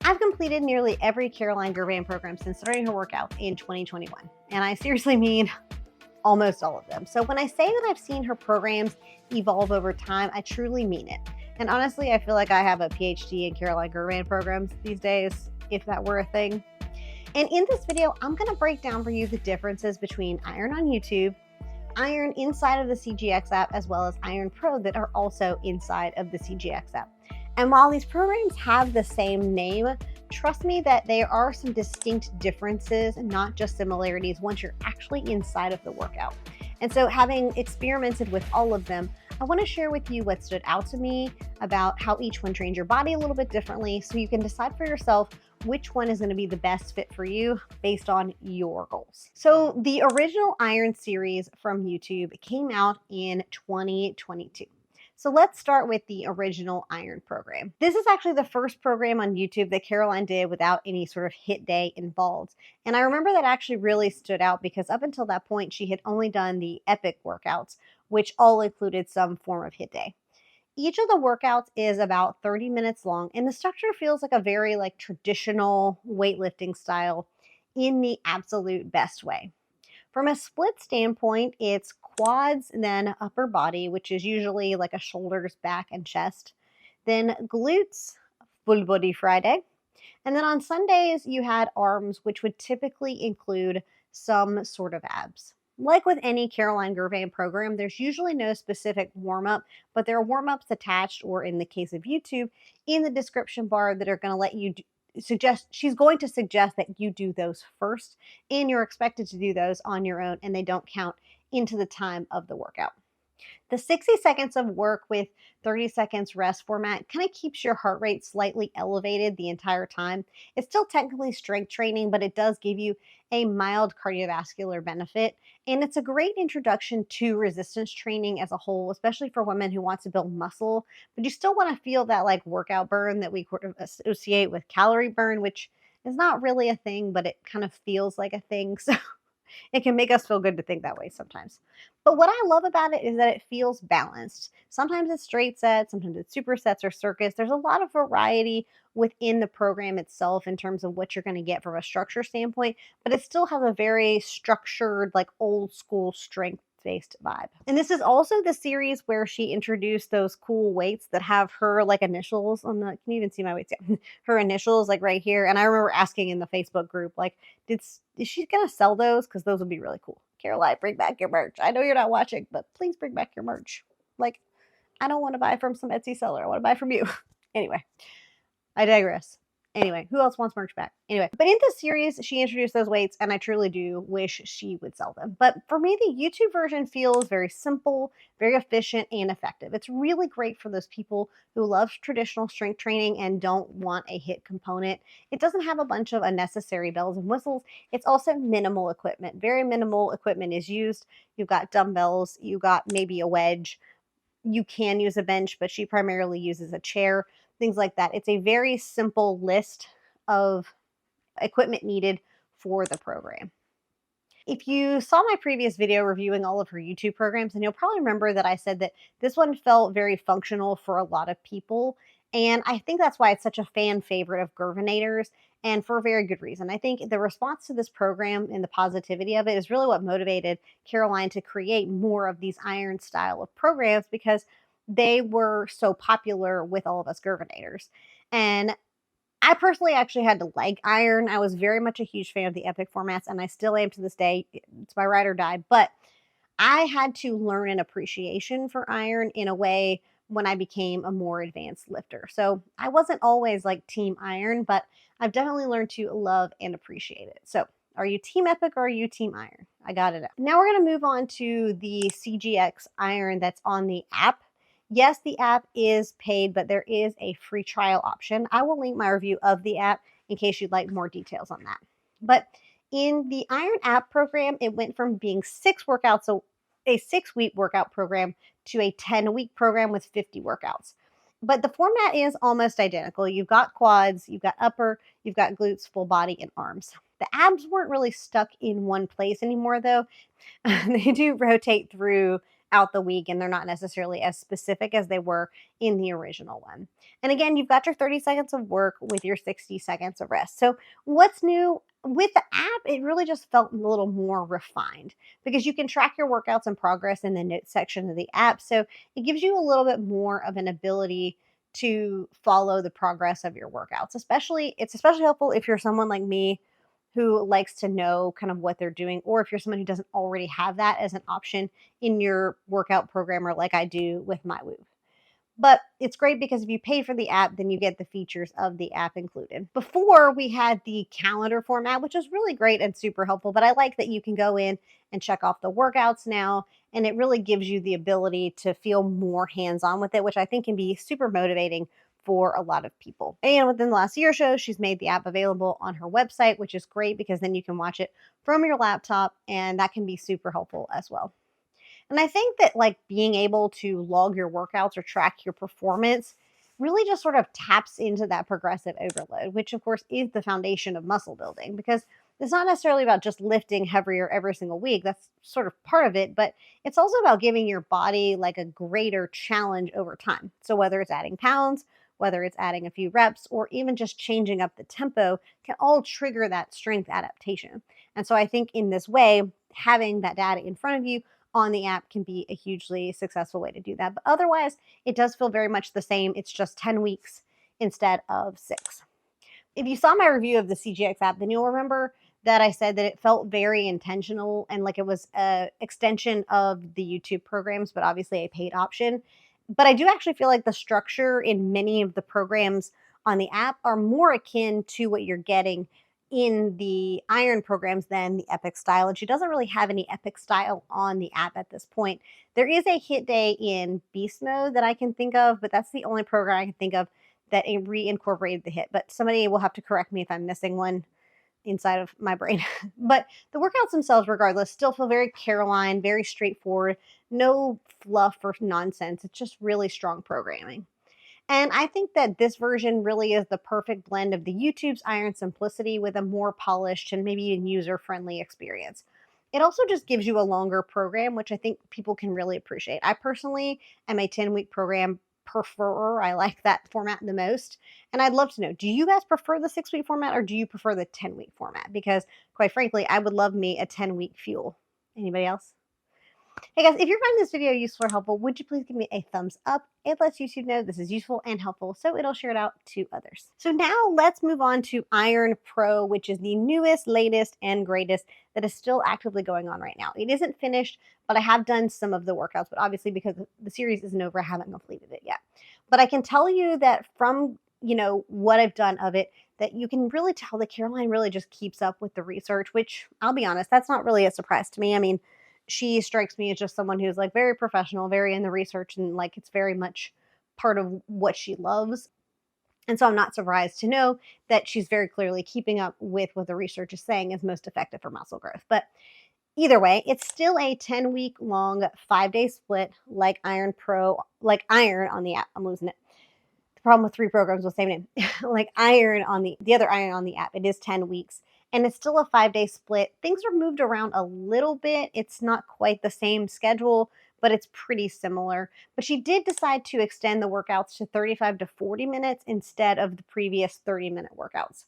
I've completed nearly every Caroline Girvan program since starting her workout in 2021, and I seriously mean almost all of them. So when I say that I've seen her programs evolve over time, I truly mean it. And honestly, I feel like I have a PhD in Caroline Girvan programs these days, if that were a thing. And in this video, I'm going to break down for you the differences between Iron on YouTube, Iron inside of the CGX app, as well as Iron Pro that are also inside of the CGX app. And while these programs have the same name, trust me that there are some distinct differences and not just similarities once you're actually inside of the workout. And so, having experimented with all of them, I want to share with you what stood out to me about how each one trains your body a little bit differently so you can decide for yourself which one is going to be the best fit for you based on your goals. So the original Iron series from YouTube came out in 2022. So let's start with the original Iron program. This is actually the first program on YouTube that Caroline did without any sort of hit day involved. And I remember that actually really stood out because up until that point, she had only done the epic workouts, which all included some form of hit day. Each of the workouts is about 30 minutes long, and the structure feels like a very traditional weightlifting style in the absolute best way. From a split standpoint, it's quads, then upper body, which is usually like a shoulders, back, and chest. Then glutes, full body Friday. And then on Sundays, you had arms, which would typically include some sort of abs. Like with any Caroline Girvan program, there's usually no specific warm-up, but there are warm-ups attached, or in the case of YouTube, in the description bar that are going to let you she's going to suggest that you do those first, and you're expected to do those on your own, and they don't count into the time of the workout. The 60 seconds of work with 30 seconds rest format kind of keeps your heart rate slightly elevated the entire time. It's still technically strength training, but it does give you a mild cardiovascular benefit. And it's a great introduction to resistance training as a whole, especially for women who want to build muscle, but you still want to feel that workout burn that we associate with calorie burn, which is not really a thing, but it kind of feels like a thing. So it can make us feel good to think that way sometimes. But what I love about it is that it feels balanced. Sometimes it's straight sets, sometimes it's supersets or circuits. There's a lot of variety within the program itself in terms of what you're going to get from a structure standpoint, but it still has a very structured, old school strength based vibe. And this is also the series where she introduced those cool weights that have her initials on the, can you even see my weights? Yeah. Her initials right here. And I remember asking in the Facebook group, is she gonna sell those? Because those would be really cool. Caroline, bring back your merch. I know you're not watching, but please bring back your merch. I don't want to buy from some Etsy seller. I want to buy from you. Anyway, I digress. Anyway, who else wants merch back? Anyway, but in this series, she introduced those weights, and I truly do wish she would sell them. But for me, the YouTube version feels very simple, very efficient, and effective. It's really great for those people who love traditional strength training and don't want a HIIT component. It doesn't have a bunch of unnecessary bells and whistles. It's also minimal equipment. Very minimal equipment is used. You've got dumbbells. You got maybe a wedge. You can use a bench, but she primarily uses a chair, things like that. It's a very simple list of equipment needed for the program. If you saw my previous video reviewing all of her YouTube programs, and you'll probably remember that I said that this one felt very functional for a lot of people. And I think that's why it's such a fan favorite of Girvanators, and for a very good reason. I think the response to this program and the positivity of it is really what motivated Caroline to create more of these Iron style of programs, because they were so popular with all of us Girvanators. And I personally actually had to like Iron. I was very much a huge fan of the epic formats, and I still am to this day. It's my ride or die. But I had to learn an appreciation for Iron in a way when I became a more advanced lifter. So I wasn't always Team Iron, but I've definitely learned to love and appreciate it. So are you Team Epic or are you Team Iron? I got it. Now we're going to move on to the CGX Iron that's on the app. Yes, the app is paid, but there is a free trial option. I will link my review of the app in case you'd like more details on that. But in the Iron app program, it went from being 6 workouts, so a 6-week workout program, to a 10-week program with 50 workouts. But the format is almost identical. You've got quads, you've got upper, you've got glutes, full body, and arms. The abs weren't really stuck in one place anymore, though. They do rotate through out the week and they're not necessarily as specific as they were in the original one. And again, you've got your 30 seconds of work with your 60 seconds of rest. So, what's new with the app? It really just felt a little more refined because you can track your workouts and progress in the notes section of the app. So, it gives you a little bit more of an ability to follow the progress of your workouts. It's especially helpful if you're someone like me who likes to know kind of what they're doing, or if you're someone who doesn't already have that as an option in your workout programmer, like I do with my Whoop. But it's great because if you pay for the app, then you get the features of the app included. Before, we had the calendar format, which is really great and super helpful. But I like that you can go in and check off the workouts now. And it really gives you the ability to feel more hands on with it, which I think can be super motivating for a lot of people. And within the last year or so, she's made the app available on her website, which is great because then you can watch it from your laptop. And that can be super helpful as well. And I think that like being able to log your workouts or track your performance really just sort of taps into that progressive overload, which of course is the foundation of muscle building because it's not necessarily about just lifting heavier every single week. That's sort of part of it, but it's also about giving your body like a greater challenge over time. So whether it's adding pounds, whether it's adding a few reps, or even just changing up the tempo can all trigger that strength adaptation. And so I think in this way, having that data in front of you on the app can be a hugely successful way to do that. But otherwise, it does feel very much the same. It's just 10 weeks instead of 6. If you saw my review of the CGX app, then you'll remember that I said that it felt very intentional and like it was a extension of the YouTube programs, but obviously a paid option. But I do actually feel like the structure in many of the programs on the app are more akin to what you're getting in the Iron programs than the Epic style. And she doesn't really have any Epic style on the app at this point. There is a hit day in beast mode that I can think of, but that's the only program I can think of that reincorporated the hit. But somebody will have to correct me if I'm missing one inside of my brain. But the workouts themselves, regardless, still feel very Caroline, very straightforward, no fluff or nonsense. It's just really strong programming. And I think that this version really is the perfect blend of the YouTube's Iron simplicity with a more polished and maybe even user-friendly experience. It also just gives you a longer program, which I think people can really appreciate. I personally am a 10-week program preferrer. I like that format the most. And I'd love to know, do you guys prefer the 6-week format or do you prefer the 10-week format? Because quite frankly, I would love me a 10-week fuel. Anybody else? Hey guys, if you're finding this video useful or helpful, would you please give me a thumbs up? It lets YouTube know this is useful and helpful, so it'll share it out to others. So now let's move on to Iron Pro, which is the newest, latest, and greatest that is still actively going on right now. It isn't finished, but I have done some of the workouts, but obviously because the series isn't over, I haven't completed it yet. But I can tell you that from what I've done of it, that you can really tell that Caroline really just keeps up with the research, which I'll be honest, that's not really a surprise to me. I mean, she strikes me as just someone who's like very professional, very in the research, and like it's very much part of what she loves. And so I'm not surprised to know that she's very clearly keeping up with what the research is saying is most effective for muscle growth. But either way, it's still a 10-week long, 5-day split like Iron Pro, like Iron on the app. I'm losing it. The problem with 3 programs with the same name. Like Iron on the other Iron on the app. It is 10 weeks. And it's still a 5-day split. Things are moved around a little bit. It's not quite the same schedule, but it's pretty similar. But she did decide to extend the workouts to 35 to 40 minutes instead of the previous 30-minute workouts.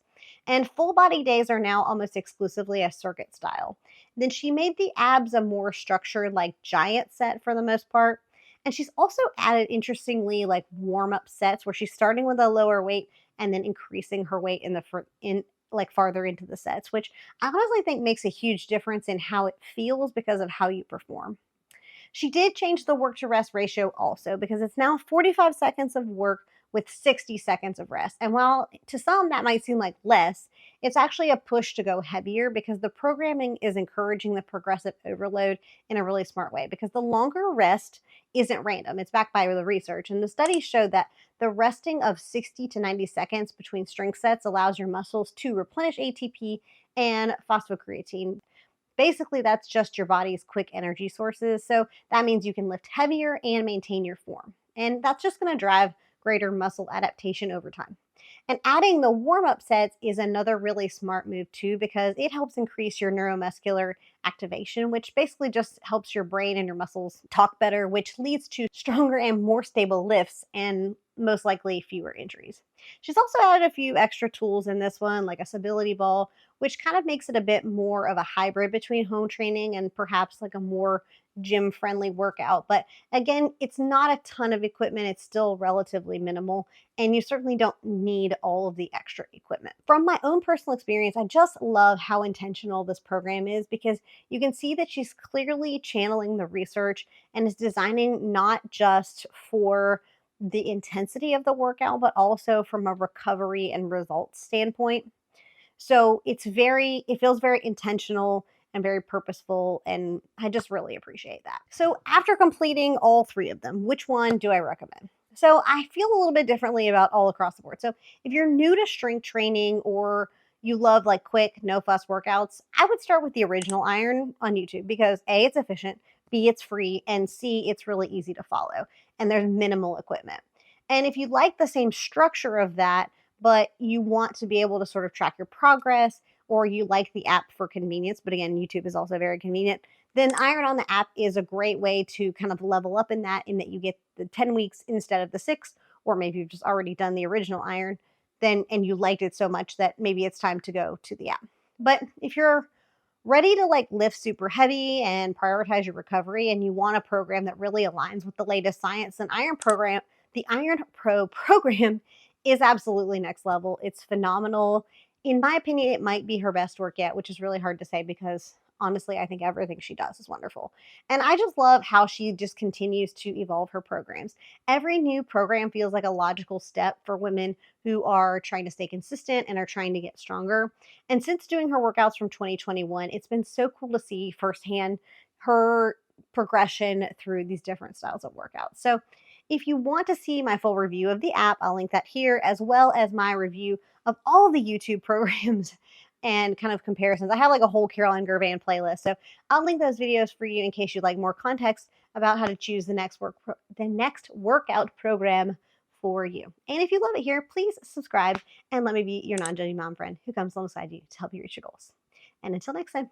And full body days are now almost exclusively a circuit style. Then she made the abs a more structured, like giant set for the most part. And she's also added, interestingly, like warm-up sets where she's starting with a lower weight and then increasing her weight like farther into the sets, which I honestly think makes a huge difference in how it feels because of how you perform. She did change the work to rest ratio also because it's now 45 seconds of work with 60 seconds of rest. And while to some that might seem like less, it's actually a push to go heavier because the programming is encouraging the progressive overload in a really smart way because the longer rest isn't random. It's backed by the research. And the studies showed that the resting of 60 to 90 seconds between strength sets allows your muscles to replenish ATP and phosphocreatine. Basically, that's just your body's quick energy sources. So that means you can lift heavier and maintain your form. And that's just going to drive greater muscle adaptation over time. And adding the warm up sets is another really smart move too, because it helps increase your neuromuscular activation, which basically just helps your brain and your muscles talk better, which leads to stronger and more stable lifts and most likely fewer injuries. She's also added a few extra tools in this one, like a stability ball, which kind of makes it a bit more of a hybrid between home training and perhaps like a more gym friendly workout. But again, it's not a ton of equipment, it's still relatively minimal, and you certainly don't need all of the extra equipment. From my own personal experience, I just love how intentional this program is, because you can see that she's clearly channeling the research and is designing not just for the intensity of the workout, but also from a recovery and results standpoint. So it feels very intentional and very purposeful. And I just really appreciate that. So after completing all three of them, which one do I recommend? So I feel a little bit differently about all across the board. So if you're new to strength training or you love like quick, no fuss workouts, I would start with the original iron on YouTube because A, it's efficient, B, it's free, and C, it's really easy to follow. And there's minimal equipment. And if you like the same structure of that, but you want to be able to sort of track your progress, or you like the app for convenience, but again, YouTube is also very convenient, then Iron on the app is a great way to kind of level up in that you get the 10 weeks instead of the 6, or maybe you've just already done the original Iron, then and you liked it so much that maybe it's time to go to the app. But if you're ready to like lift super heavy and prioritize your recovery and you want a program that really aligns with the latest science, then the Iron Pro program is absolutely next level. It's phenomenal. In my opinion, it might be her best work yet, which is really hard to say because honestly, I think everything she does is wonderful. And I just love how she just continues to evolve her programs. Every new program feels like a logical step for women who are trying to stay consistent and are trying to get stronger. And since doing her workouts from 2021, it's been so cool to see firsthand her progression through these different styles of workouts. So if you want to see my full review of the app, I'll link that here, as well as my review of all the YouTube programs and kind of comparisons. I have like a whole Caroline Girvan playlist. So I'll link those videos for you in case you'd like more context about how to choose the next workout program for you. And if you love it here, please subscribe and let me be your non-judging mom friend who comes alongside you to help you reach your goals. And until next time.